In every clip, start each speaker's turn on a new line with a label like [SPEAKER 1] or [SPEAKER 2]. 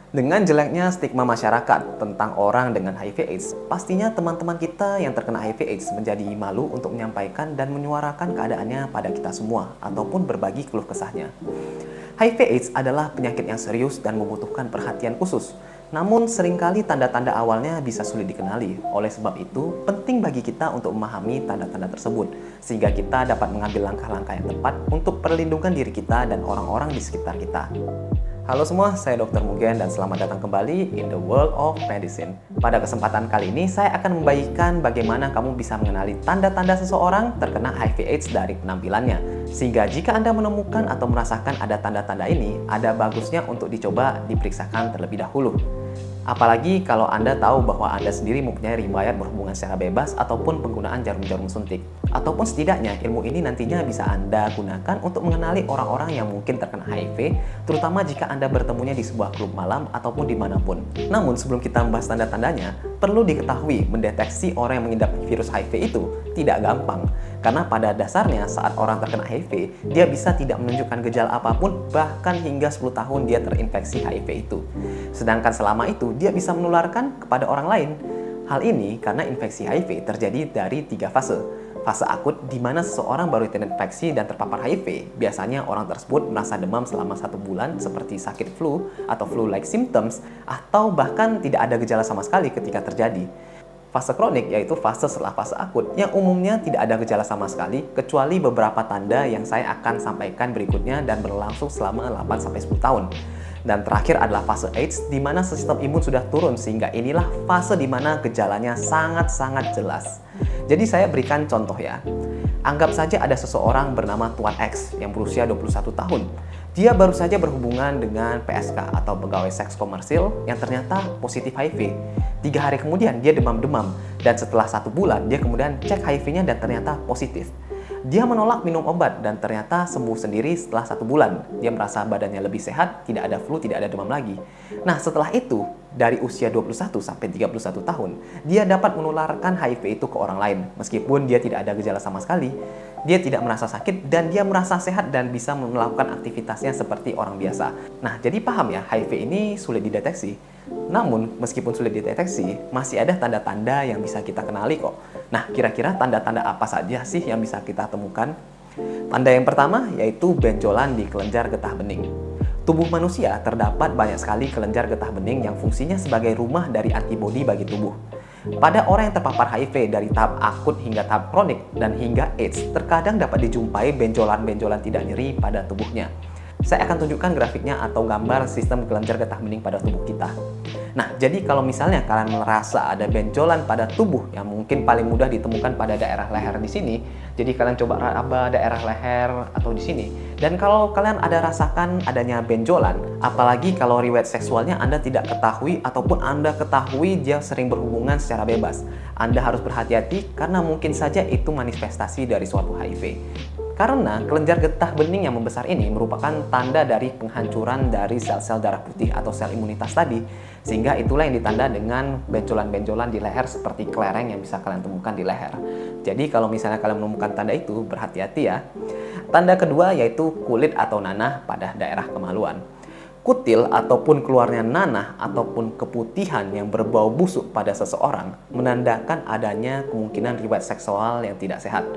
[SPEAKER 1] Dengan jeleknya stigma masyarakat tentang orang dengan HIV/AIDS, pastinya teman-teman kita yang terkena HIV/AIDS menjadi malu untuk menyampaikan dan menyuarakan keadaannya pada kita semua, ataupun berbagi keluh kesahnya. HIV/AIDS adalah penyakit yang serius dan membutuhkan perhatian khusus. Namun seringkali tanda-tanda awalnya bisa sulit dikenali. Oleh sebab itu, penting bagi kita untuk memahami tanda-tanda tersebut, sehingga kita dapat mengambil langkah-langkah yang tepat untuk perlindungan diri kita dan orang-orang di sekitar kita. Halo semua, saya Dr. Mugen dan selamat datang kembali in the world of medicine. Pada kesempatan kali ini, saya akan membagikan bagaimana kamu bisa mengenali tanda-tanda seseorang terkena HIV/AIDS dari penampilannya. Sehingga jika Anda menemukan atau merasakan ada tanda-tanda ini, ada bagusnya untuk dicoba diperiksakan terlebih dahulu. Apalagi kalau Anda tahu bahwa Anda sendiri mempunyai riwayat berhubungan secara bebas ataupun penggunaan jarum-jarum suntik. Ataupun setidaknya ilmu ini nantinya bisa Anda gunakan untuk mengenali orang-orang yang mungkin terkena HIV, terutama jika Anda bertemunya di sebuah klub malam ataupun dimanapun. Namun sebelum kita membahas tanda-tandanya, perlu diketahui mendeteksi orang yang mengidap virus HIV itu tidak gampang. Karena pada dasarnya saat orang terkena HIV, dia bisa tidak menunjukkan gejala apapun bahkan hingga 10 tahun dia terinfeksi HIV itu. Sedangkan selama itu dia bisa menularkan kepada orang lain. Hal ini karena infeksi HIV terjadi dari 3 fase. Fase akut di mana seseorang baru terinfeksi dan terpapar HIV. Biasanya orang tersebut merasa demam selama 1 bulan seperti sakit flu atau flu-like symptoms atau bahkan tidak ada gejala sama sekali ketika terjadi. Fase kronik yaitu fase setelah fase akut yang umumnya tidak ada gejala sama sekali kecuali beberapa tanda yang saya akan sampaikan berikutnya dan berlangsung selama 8-10 tahun. Dan terakhir adalah fase AIDS di mana sistem imun sudah turun sehingga inilah fase di mana gejalanya sangat-sangat jelas. Jadi saya berikan contoh ya. Anggap saja ada seseorang bernama Tuan X yang berusia 21 tahun. Dia baru saja berhubungan dengan PSK atau pegawai seks komersil yang ternyata positif HIV. 3 hari kemudian dia demam-demam dan setelah 1 bulan dia kemudian cek HIV-nya dan ternyata positif. Dia menolak minum obat dan ternyata sembuh sendiri setelah 1 bulan. Dia merasa badannya lebih sehat, tidak ada flu, tidak ada demam lagi. Nah setelah itu, dari usia 21 sampai 31 tahun, dia dapat menularkan HIV itu ke orang lain. Meskipun dia tidak ada gejala sama sekali, dia tidak merasa sakit dan dia merasa sehat dan bisa melakukan aktivitasnya seperti orang biasa. Nah jadi paham ya, HIV ini sulit dideteksi. Namun, meskipun sulit dideteksi, masih ada tanda-tanda yang bisa kita kenali kok. Nah, kira-kira tanda-tanda apa saja sih yang bisa kita temukan? Tanda yang pertama yaitu benjolan di kelenjar getah bening. Tubuh manusia terdapat banyak sekali kelenjar getah bening yang fungsinya sebagai rumah dari antibodi bagi tubuh. Pada orang yang terpapar HIV dari tahap akut hingga tahap kronik dan hingga AIDS, terkadang dapat dijumpai benjolan-benjolan tidak nyeri pada tubuhnya. Saya akan tunjukkan grafiknya atau gambar sistem kelenjar getah bening pada tubuh kita. Nah, jadi kalau misalnya kalian merasa ada benjolan pada tubuh yang mungkin paling mudah ditemukan pada daerah leher di sini, jadi kalian coba raba daerah leher atau di sini. Dan kalau kalian ada rasakan adanya benjolan, apalagi kalau riwayat seksualnya Anda tidak ketahui ataupun Anda ketahui dia sering berhubungan secara bebas, Anda harus berhati-hati karena mungkin saja itu manifestasi dari suatu HIV. Karena kelenjar getah bening yang membesar ini merupakan tanda dari penghancuran dari sel-sel darah putih atau sel imunitas tadi. Sehingga itulah yang ditanda dengan benjolan-benjolan di leher seperti kelereng yang bisa kalian temukan di leher. Jadi kalau misalnya kalian menemukan tanda itu, berhati-hati ya. Tanda kedua yaitu kulit atau nanah pada daerah kemaluan. Kutil ataupun keluarnya nanah ataupun keputihan yang berbau busuk pada seseorang menandakan adanya kemungkinan riwayat seksual yang tidak sehat.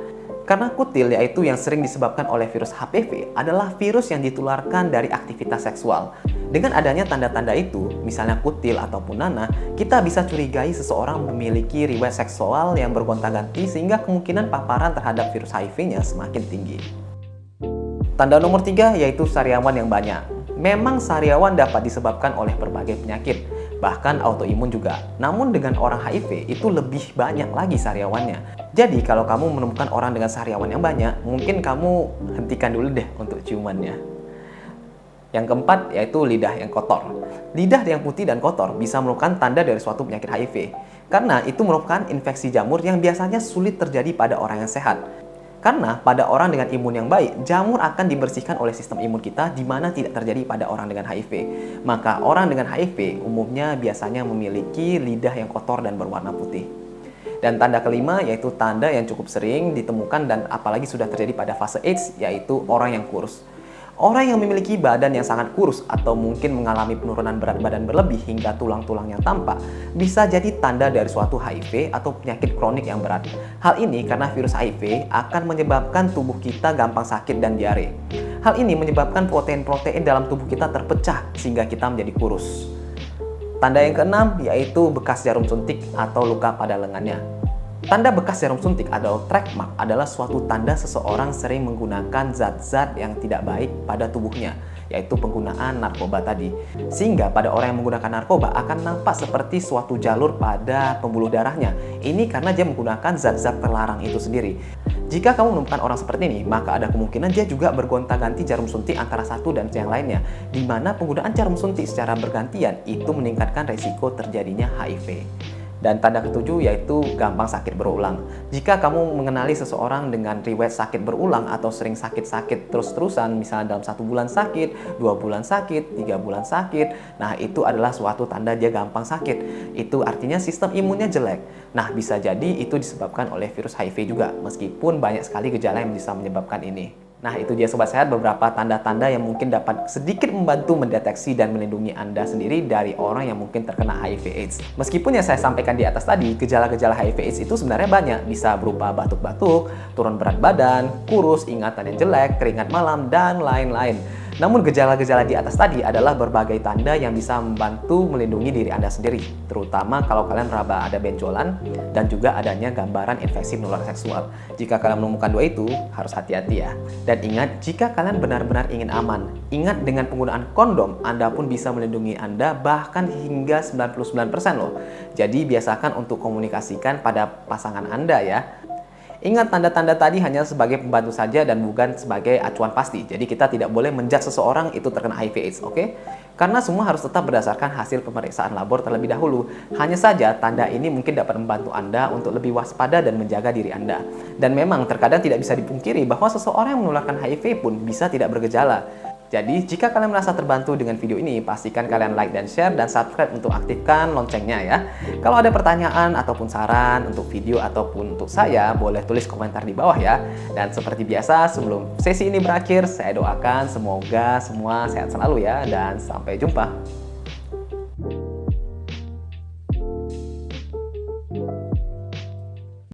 [SPEAKER 1] Karena kutil yaitu yang sering disebabkan oleh virus HPV adalah virus yang ditularkan dari aktivitas seksual. Dengan adanya tanda-tanda itu, misalnya kutil ataupun nanah, kita bisa curigai seseorang memiliki riwayat seksual yang bergonta-ganti sehingga kemungkinan paparan terhadap virus HIV-nya semakin tinggi. Tanda nomor 3 yaitu sariawan yang banyak. Memang sariawan dapat disebabkan oleh berbagai penyakit, bahkan autoimun juga. Namun dengan orang HIV itu lebih banyak lagi sariawannya. Jadi kalau kamu menemukan orang dengan sariawan yang banyak, mungkin kamu hentikan dulu deh untuk ciumannya. Yang keempat yaitu lidah yang kotor. Lidah yang putih dan kotor bisa merupakan tanda dari suatu penyakit HIV. Karena itu merupakan infeksi jamur yang biasanya sulit terjadi pada orang yang sehat. Karena pada orang dengan imun yang baik, jamur akan dibersihkan oleh sistem imun kita di mana tidak terjadi pada orang dengan HIV. Maka orang dengan HIV umumnya biasanya memiliki lidah yang kotor dan berwarna putih. Dan tanda kelima yaitu tanda yang cukup sering ditemukan dan apalagi sudah terjadi pada fase AIDS yaitu orang yang kurus. Orang yang memiliki badan yang sangat kurus atau mungkin mengalami penurunan berat badan berlebih hingga tulang-tulangnya tampak bisa jadi tanda dari suatu HIV atau penyakit kronik yang berat. Hal ini karena virus HIV akan menyebabkan tubuh kita gampang sakit dan diare. Hal ini menyebabkan protein-protein dalam tubuh kita terpecah sehingga kita menjadi kurus. Tanda yang keenam yaitu bekas jarum suntik atau luka pada lengannya. Tanda bekas jarum suntik atau track mark adalah suatu tanda seseorang sering menggunakan zat-zat yang tidak baik pada tubuhnya, yaitu penggunaan narkoba tadi. Sehingga pada orang yang menggunakan narkoba akan nampak seperti suatu jalur pada pembuluh darahnya. Ini karena dia menggunakan zat-zat terlarang itu sendiri. Jika kamu menemukan orang seperti ini, maka ada kemungkinan dia juga bergonta-ganti jarum suntik antara satu dan yang lainnya, di mana penggunaan jarum suntik secara bergantian itu meningkatkan resiko terjadinya HIV. Dan tanda ketujuh yaitu gampang sakit berulang. Jika kamu mengenali seseorang dengan riwayat sakit berulang atau sering sakit-sakit terus-terusan, misalnya dalam 1 bulan sakit, 2 bulan sakit, 3 bulan sakit, nah itu adalah suatu tanda dia gampang sakit. Itu artinya sistem imunnya jelek. Nah bisa jadi itu disebabkan oleh virus HIV juga, meskipun banyak sekali gejala yang bisa menyebabkan ini. Nah itu dia Sobat Sehat, beberapa tanda-tanda yang mungkin dapat sedikit membantu mendeteksi dan melindungi Anda sendiri dari orang yang mungkin terkena HIV/AIDS. Meskipun yang saya sampaikan di atas tadi, gejala-gejala HIV/AIDS itu sebenarnya banyak. Bisa berupa batuk-batuk, turun berat badan, kurus, ingatan yang jelek, keringat malam, dan lain-lain. Namun gejala-gejala di atas tadi adalah berbagai tanda yang bisa membantu melindungi diri Anda sendiri, terutama kalau kalian meraba ada benjolan dan juga adanya gambaran infeksi menular seksual. Jika kalian menemukan dua itu, harus hati-hati ya. Dan ingat, jika kalian benar-benar ingin aman, ingat dengan penggunaan kondom, Anda pun bisa melindungi Anda bahkan hingga 99% loh. Jadi biasakan untuk komunikasikan pada pasangan Anda ya. Ingat, tanda-tanda tadi hanya sebagai pembantu saja dan bukan sebagai acuan pasti. Jadi kita tidak boleh menjudge seseorang itu terkena HIV/AIDS, oke? Karena semua harus tetap berdasarkan hasil pemeriksaan labor terlebih dahulu. Hanya saja tanda ini mungkin dapat membantu Anda untuk lebih waspada dan menjaga diri Anda. Dan memang terkadang tidak bisa dipungkiri bahwa seseorang yang menularkan HIV pun bisa tidak bergejala. Jadi, jika kalian merasa terbantu dengan video ini, pastikan kalian like dan share dan subscribe untuk aktifkan loncengnya ya. Kalau ada pertanyaan ataupun saran untuk video ataupun untuk saya, boleh tulis komentar di bawah ya. Dan seperti biasa, sebelum sesi ini berakhir, saya doakan semoga semua sehat selalu ya, dan sampai jumpa.